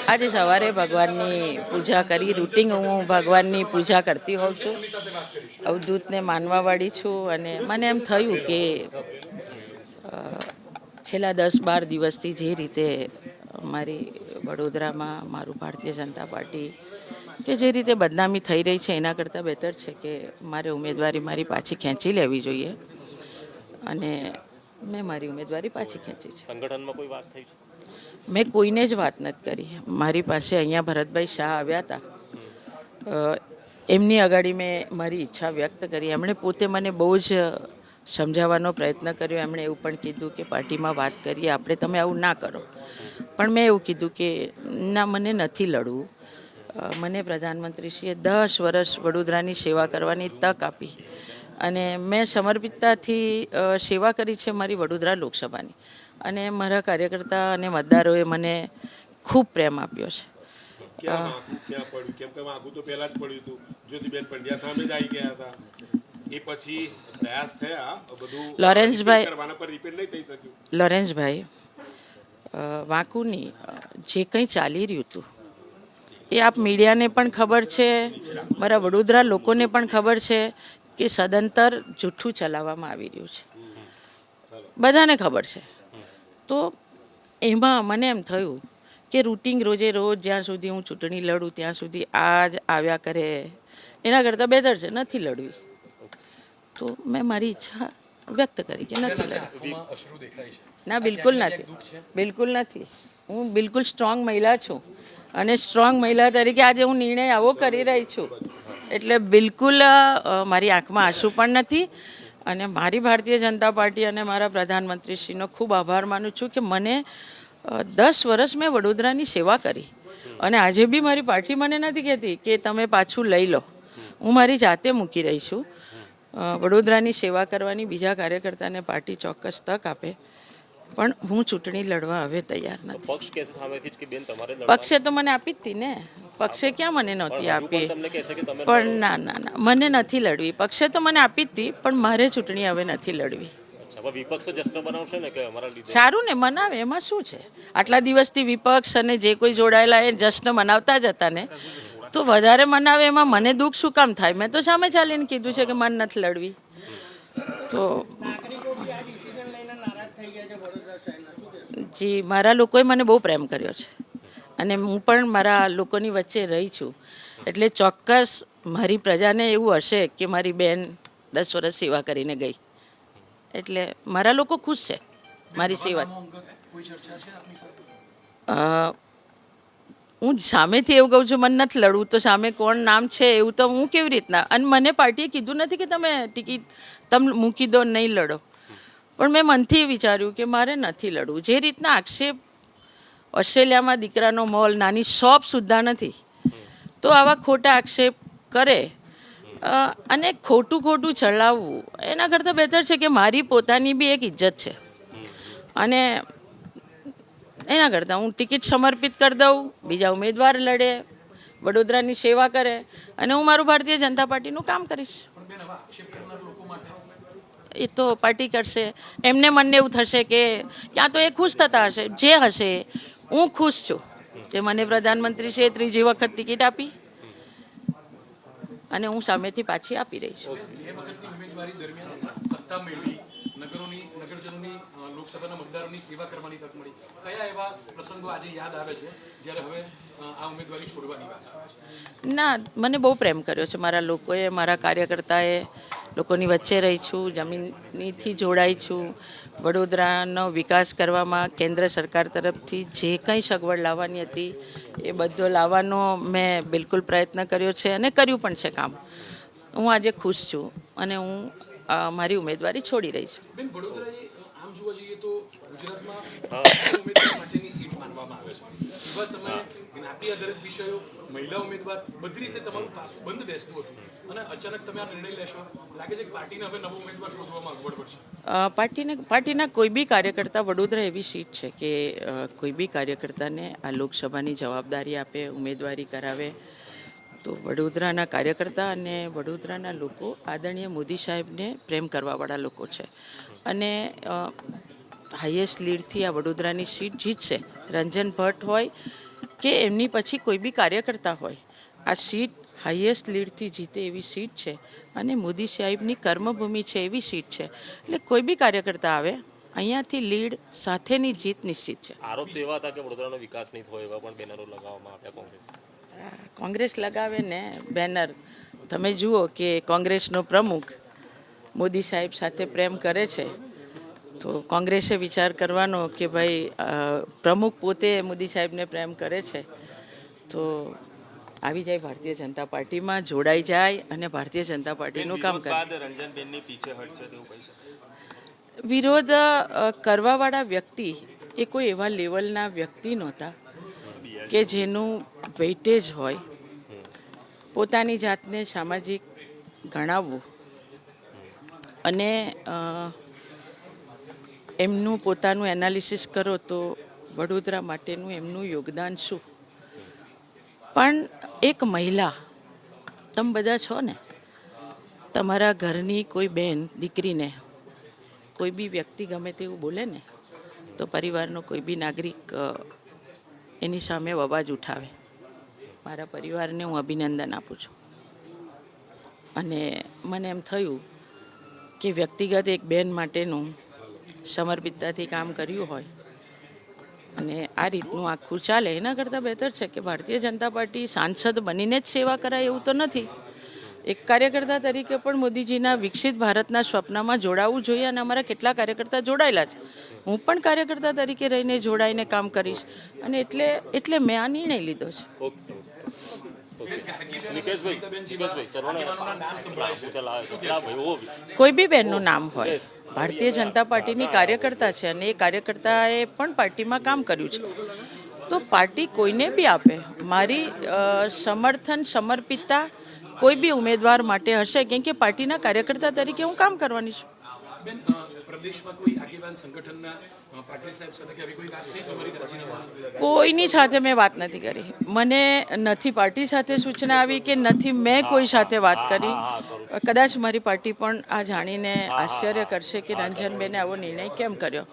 આજે સવારે ભગવાનની પૂજા કરી. રૂટિન હું ભગવાનની પૂજા કરતી હોઉં છું. અવધૂતને માનવાવાળી છું અને મને એમ થયું કે છેલ્લા 10-12 દિવસથી જે રીતે મારી વડોદરામાં મારું ભારતીય જનતા પાર્ટી કે જે રીતે બદનામી થઈ રહી છે એના કરતાં બહેતર છે કે મારે ઉમેદવારી મારી પાછી ખેંચી લેવી જોઈએ અને મેં મારી ઉમેદવારી પાછી ખેંચી છે. સંગઠનમાં કોઈ વાત થઈ છે? મેં કોઈને જ વાત નથી કરી. મારી પાસે અહીંયા ભરતભાઈ શાહ આવ્યા હતા, એમની આગળ મેં મારી ઈચ્છા વ્યક્ત કરી. એમણે પોતે મને બહુ જ સમજાવવાનો પ્રયત્ન કર્યો. એમણે એવું પણ કીધું કે પાર્ટીમાં વાત કરીએ આપણે, તમે આવું ના કરો. પણ મેં એવું કીધું કે ના, મને નથી લડવું. મને પ્રધાનમંત્રીશ્રીએ 10 વર્ષ વડોદરાની સેવા કરવાની તક આપી અને મેં સમર્પિતતાથી સેવા કરી છે મારી વડોદરા લોકસભાની. અને મારા કાર્યકર્તા અને મતદારોએ મને ખૂબ પ્રેમ આપ્યો છે. લોરેન્સભાઈ, વાંકુની જે કંઈ ચાલી રહ્યું હતું એ આપ મીડિયાને પણ ખબર છે, મારા વડોદરા લોકોને પણ ખબર છે કે સદંતર જૂઠું ચલાવવામાં આવી રહ્યું છે, બધાને ખબર છે. તો એમાં મને એમ થયું કે રૂટિન રોજે રોજ જ્યાં સુધી હું ચૂંટણી લડું ત્યાં સુધી આ જ આવ્યા કરે, એના કરતાં બહેતર છે નથી લડવી. તો મેં મારી ઈચ્છા વ્યક્ત કરી કે નથી લડવી. ના, બિલકુલ નથી, બિલકુલ નથી. હું બિલકુલ સ્ટ્રોંગ મહિલા છું અને સ્ટ્રોંગ મહિલા તરીકે આજે હું નિર્ણય આવો કરી રહી છું. એટલે બિલકુલ મારી આંખમાં આંસુ પણ નથી. અને મારી ભારતીય જનતા પાર્ટી અને મારા પ્રધાનમંત્રીશ્રીનો ખૂબ આભાર માનું છું કે મને 10 વર્ષ મેં વડોદરાની સેવા કરી અને આજે બી મારી પાર્ટી મને નથી કહેતી કે તમે પાછું લઈ લો. હું મારી જાતે મૂકી રહી છું. વડોદરાની સેવા કરવાની બીજા કાર્યકર્તાને પાર્ટી ચોક્કસ તક આપે, પણ હું ચૂંટણી લડવા હવે તૈયાર નથી. પક્ષે તો મને આપી જ હતી ને, પક્ષે ક્યાં મને નહોતી આપી. પણ ના ના ના, મને નથી લડવી. પક્ષે તો મને આપી જ હતી, પણ મારે ચૂંટણી હવે નથી લડવી. સારું ને, મનાવે, એમાં શું છે? આટલા દિવસથી વિપક્ષ અને જે કોઈ જોડાયેલા એ જશ્ન મનાવતા જ હતા ને, તો વધારે મનાવે એમાં મને દુઃખ શું કામ થાય? મેં તો સામે ચાલીને કીધું છે કે મને નથી લડવી. તો જી, મારા લોકોએ મને બહુ પ્રેમ કર્યો છે અને હું પણ મારા લોકોની વચ્ચે રહી છું. એટલે ચોક્કસ મારી પ્રજાને એવું હશે કે મારી બેન 10 વર્ષ સેવા કરીને ગઈ, એટલે મારા લોકો ખુશ છે મારી સેવા. હું સામેથી એવું કહું છું મને નથી લડવું, તો સામે કોણ નામ છે એવું તો હું કેવી રીતના? અને મને પાર્ટીએ કીધું નથી કે તમે ટિકિટ તમે મૂકી દો, નહીં લડો. પણ મેં મનથી વિચાર્યું કે મારે નથી લડવું. જે રીતના આક્ષેપ ઓસ્ટ્રેલિયામાં દીકરાનો મોલ, નાની શોપ સુદ્ધા નથી, તો આવા ખોટા આક્ષેપ કરે અને ખોટું ચલાવવું, એના કરતાં બહેતર છે કે મારી પોતાની બી એક ઇજ્જત છે અને એના કરતાં હું ટિકિટ સમર્પિત કરી દઉં, બીજા ઉમેદવાર લડે, વડોદરાની સેવા કરે અને હું મારું ભારતીય જનતા પાર્ટીનું કામ કરીશ. એ તો પાર્ટી કરશે. એમને મને એવું થશે કે ક્યાં તો એ ખુશ થતા હશે. જે હશે, હું ખુશ છું કે મને પ્રધાનમંત્રીશ્રીએ 3જી વખત ટિકિટ આપી અને હું સામેથી પાછી આપી રહી છું. લોકસભાના મતદારોની સેવા કરવાની તક મળી. કયા એવા પ્રસંગો આજે યાદ આવે છે જ્યારે હવે આ ઉમેદવારી છોડવાની વાત આવે છે? ના, મને બહુ પ્રેમ કર્યો છે મારા લોકોએ, મારા કાર્યકર્તાએ. લોકોની વચ્ચે રહી છું, જમીનથી જોડાઈ છું. વડોદરાનો વિકાસ કરવામાં કેન્દ્ર સરકાર તરફથી જે કંઈ સગવડ લાવવાની હતી એ બધો લાવવાનો મેં બિલકુલ પ્રયત્ન કર્યો છે અને કર્યું પણ છે કામ. હું આજે ખુશ છું અને હું મારી ઉમેદવારી છોડી રહી છું. આમ જોવા જઈએ તો ગુજરાતમાં ઉમેદવાર માટેની સીટ માનવામાં આવે છે. એવા સમયે જ્ઞાતિ આધારિત વિષયો, મહિલા ઉમેદવાર, બધી રીતે તમારું પાસું બંધ બેસતું હતું અને અચાનક તમે આ નિર્ણય લેશો, લાગે છે કે પાર્ટીને હવે નવો ઉમેદવાર શોધવામાં અગવડ પડશે? પાર્ટીના કોઈ બી કાર્યકર્તા, વડોદરા એવી સીટ છે કે કોઈ બી કાર્યકર્તાને આ લોકસભાની જવાબદારી આપે, ઉમેદવારી કરાવે, તો વડોદરાના કાર્યકર્તા અને વડોદરાના લોકો આદરણીય મોદી સાહેબને પ્રેમ કરવાવાળા લોકો છે અને હાઈએસ્ટ લીડથી આ વડોદરાની સીટ જીતશે. રંજન ભટ્ટ હોય કે એમની પછી કોઈ બી કાર્યકર્તા હોય, આ સીટ હાઈએસ્ટ લીડથી જીતે એવી સીટ છે અને મોદી સાહેબની કર્મભૂમિ છે એવી સીટ છે. એટલે કોઈ બી કાર્યકર્તા આવે અહીંયાથી લીડ સાથેની જીત નિશ્ચિત છે. આરોપ તો એવા હતા કે વડોદરાનો વિકાસ નહીં થયો, એવા પણ બેનરો લગાવવામાં આવ્યા કોંગ્રેસ. કોંગ્રેસ લગાવે ને બેનર. તમે જુઓ કે કોંગ્રેસનો પ્રમુખ મોદી સાહેબ સાથે પ્રેમ કરે છે, તો કોંગ્રેસે વિચાર કરવાનો કે ભાઈ પ્રમુખ પોતે મોદી સાહેબને પ્રેમ કરે છે, તો આવી જાય ભારતીય જનતા પાર્ટીમાં, જોડાઈ જાય અને ભારતીય જનતા પાર્ટીનું કામ કરે. વિરોધ કરવાવાળા વ્યક્તિ એ કોઈ એવા લેવલના વ્યક્તિ નહોતા કે જેનું વેઇટેજ હોય. પોતાની જાતને સામાજિક ગણાવવું અને એમનું પોતાનું એનાલિસિસ કરો તો વડોદરા માટેનું એમનું યોગદાન શું. પણ એક મહિલા, તમે બધા છો ને, તમારા ઘરની કોઈ બેન દીકરીને કોઈ બી વ્યક્તિ ગમે તેવું બોલે ને, તો પરિવારનો કોઈ બી નાગરિક એની સામે અવાજ ઉઠાવે. મારા પરિવારને હું અભિનંદન આપું છું. અને મને એમ થયું કે વ્યક્તિગત એક બેન માટેનું સમર્પિતતાથી કામ કર્યું હોય અને આ રીતનું આખું ચાલે, એના કરતાં બહેતર છે કે ભારતીય જનતા પાર્ટી સાંસદ બનીને જ સેવા કરાય એવું તો નથી. એક કાર્યકર્તા તરીકે પણ મોદીજીના વિકસિત ભારતના સ્વપ્નમાં જોડાવવું જોઈએ અને અમારા કેટલા કાર્યકર્તા જોડાયેલા છે. હું પણ કાર્યકર્તા તરીકે રહીને જોડાઈને કામ કરીશ અને એટલે મેં આ નિર્ણય લીધો છે. કોઈ બી બેનનું નામ હોય, ભારતીય જનતા પાર્ટીની કાર્યકર્તા છે અને એ કાર્યકર્તાએ પણ પાર્ટીમાં કામ કર્યું છે, તો પાર્ટી કોઈને બી આપે. મારી સમર્થન સમર્પિતતા કોઈ બી ઉમેદવાર માટે હશે, કેમ કે પાર્ટીના કાર્યકર્તા તરીકે હું કામ કરવાની છું. કોઈની સાથે મેં વાત નથી કરી. મને નથી પાર્ટી સાથે સૂચના આવી કે નથી મેં કોઈ સાથે વાત કરી. કદાચ મારી પાર્ટી પણ આ જાણીને આશ્ચર્ય કરશે કે રંજનબેને આવો નિર્ણય કેમ કર્યો,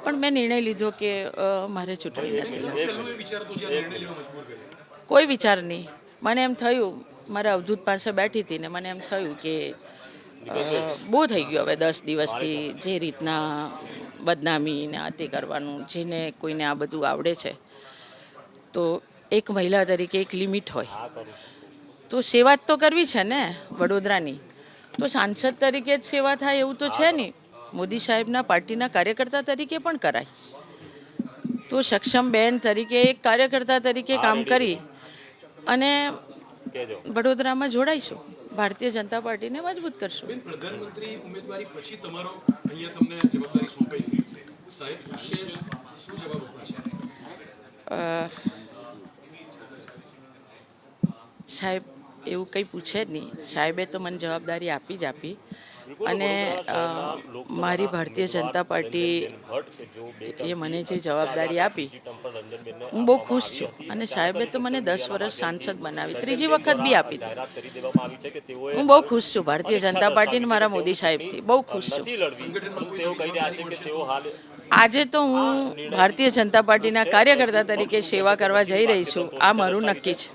પણ મેં નિર્ણય લીધો કે મારે ચૂંટણી નથી. કોઈ વિચાર નહીં. મને એમ થયું, મારા અવધૂત પાસે બેઠી હતી ને મને એમ થયું કે બહુ થઈ ગયું હવે 10 દિવસથી જે રીતના બદનામી ને આ તે કરવાનું, જેને કોઈને આ બધું આવડે છે. તો એક મહિલા તરીકે એક લિમિટ હોય, તો સેવા તો કરવી છે ને વડોદરાની, તો સાંસદ તરીકે જ સેવા થાય એવું તો છે નહીં. મોદી સાહેબના પાર્ટીના કાર્યકર્તા તરીકે પણ કરાય. તો સક્ષમ બેન તરીકે એક કાર્યકર્તા તરીકે કામ કરી અને વડોદરામાં જોડાઈશું, ભારતીય જનતા પાર્ટીને મજબૂત કરશું. પ્રધાનમંત્રી ઉમેદવારી પછી તમારો અહીંયા તમને જવાબદારી સોંપાઈ ગઈ છે, સાહેબ શું જવાબ આપશે? સાહેબ એવું કંઈ પૂછે જ નહીં. સાહેબે તો મને જવાબદારી આપી જ આપી અને મારી ભારતીય જનતા પાર્ટી એ મને જે જવાબદારી આપી, હું બહુ ખુશ છું. અને સાહેબે તો મને 10 વર્ષ સાંસદ બનાવી, ત્રીજી વખત બી આપી. હું બહુ ખુશ છું ભારતીય જનતા પાર્ટીને મારા મોદી સાહેબથી બહુ ખુશ છું. આજે તો હું ભારતીય જનતા પાર્ટીના કાર્યકર્તા તરીકે સેવા કરવા જઈ રહી છું, આ મારું નક્કી છે.